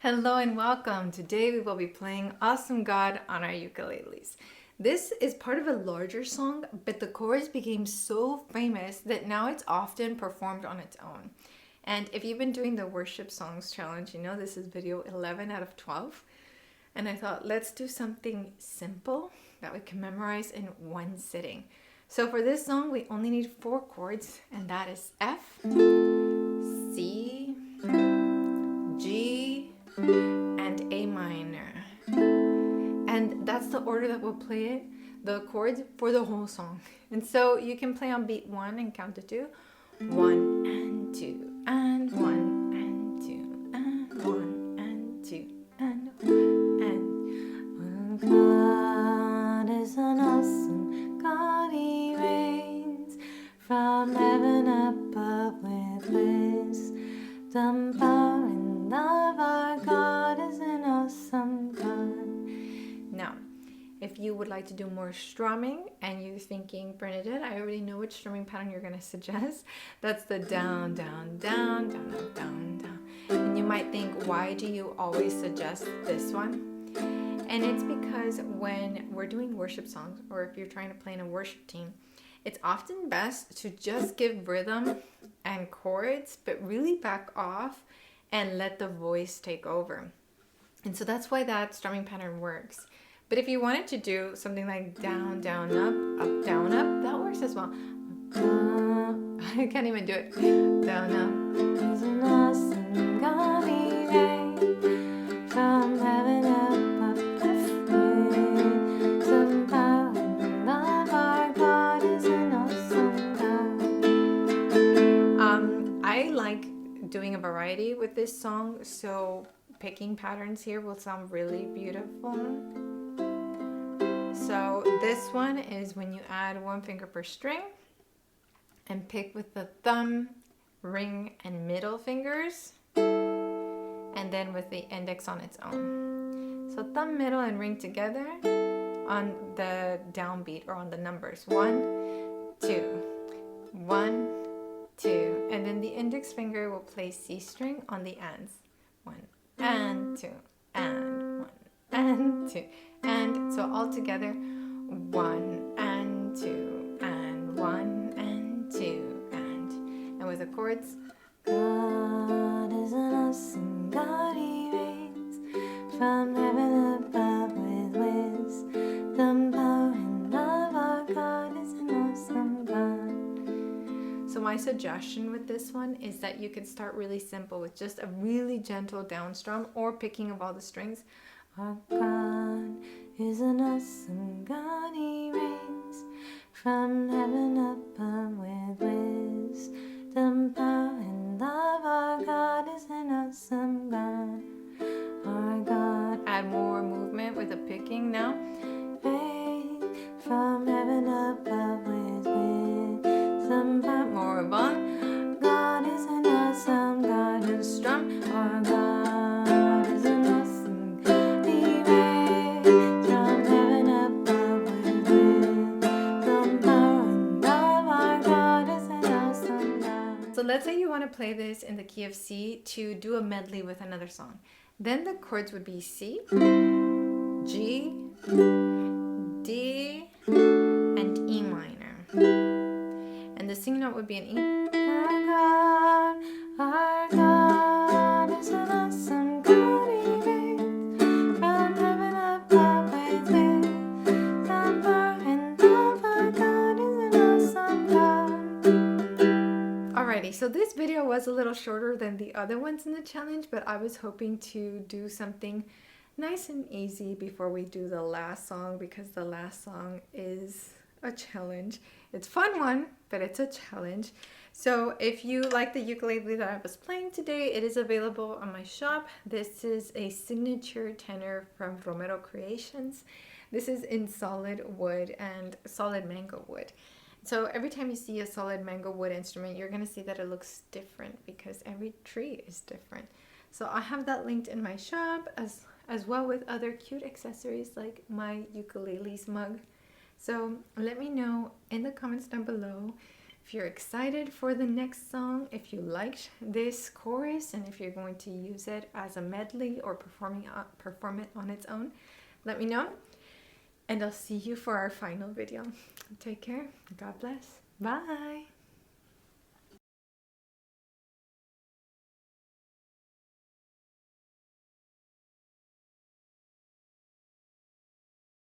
Hello and welcome. Today we will be playing Awesome God on our ukuleles. This is part of a larger song, but the chorus became so famous that now it's often performed on its own. And if you've been doing the worship songs challenge, you know this is video 11 out of 12. And I thought, let's do something simple that we can memorize in one sitting. So for this song, we only need 4 chords, and that is F, C, G, and A minor. And that's the order that we'll play it, the chords for the whole song. And so you can play on beat 1 and count to 2. 1 and 2 and 1 and 2 and 1 and 2 and 1 and God is an awesome God, He reigns from heaven above with wisdom, power, and love. Our God is an awesome God. Now, if you would like to do more strumming and you're thinking, Bernadette, I already know which strumming pattern you're going to suggest. That's the down, down, down, down, down, down, down. And you might think, why do you always suggest this one? And it's because when we're doing worship songs, or if you're trying to play in a worship team, it's often best to just give rhythm and chords, but really back off and let the voice take over. And so that's why that strumming pattern works. But if you wanted to do something like down, down, up, down, up, that works as well. I can't even do it. Down, up. He's an awesome God, He reigns from heaven above with some power and love. Our God is an awesome God. I like doing a variety with this song, so picking patterns here will sound really beautiful. So this one is when you add 1 finger per string and pick with the thumb, ring, and middle fingers, and then with the index on its own. So thumb, middle, and ring together on the downbeat or on the numbers. 1, 2, 1, 2, and then the index finger will play C string on the ends. 1 and 2 and 1 and 2. And so all together, 1 and 2 and 1 and 2 and with the chords. God is an awesome God, He reigns from heaven above with wisdom, power, and love. Our God is an awesome God. So my suggestion with this one is that you can start really simple with just a really gentle down strum or picking of all the strings. Our God is an awesome God, He reigns from heaven above with wisdom, power, and love. Our God is an awesome God. Our God. Add more movement with the picking now. Reigns from heaven above with wisdom, power. More on. God is an awesome God. And strum. Our God is an awesome God. He reigns from heaven above with wisdom, power, and love. Our God is an awesome God. So let's say you want to play this in the key of C to do a medley with another song. Then the chords would be C, G, D, and E minor. And the sing note would be an E. Our God is an awesome God, He reigns from heaven above with wisdom, power, and love. Our God is an awesome God. Alrighty, so this video was a little shorter than the other ones in the challenge, but I was hoping to do something nice and easy before we do the last song, because the last song is a challenge. It's a fun one, but it's a challenge. So if you like the ukulele that I was playing today, it is available on my shop. This is a signature tenor from Romero Creations. This is in solid wood and solid mango wood. So every time you see a solid mango wood instrument, you're going to see that it looks different because every tree is different. So I have that linked in my shop as well with other cute accessories like my ukulele's mug. So let me know in the comments down below If you're excited for the next song, if you liked this chorus, and if you're going to use it as a medley or perform it on its own, let me know. And I'll see you for our final video. Take care. God bless. Bye.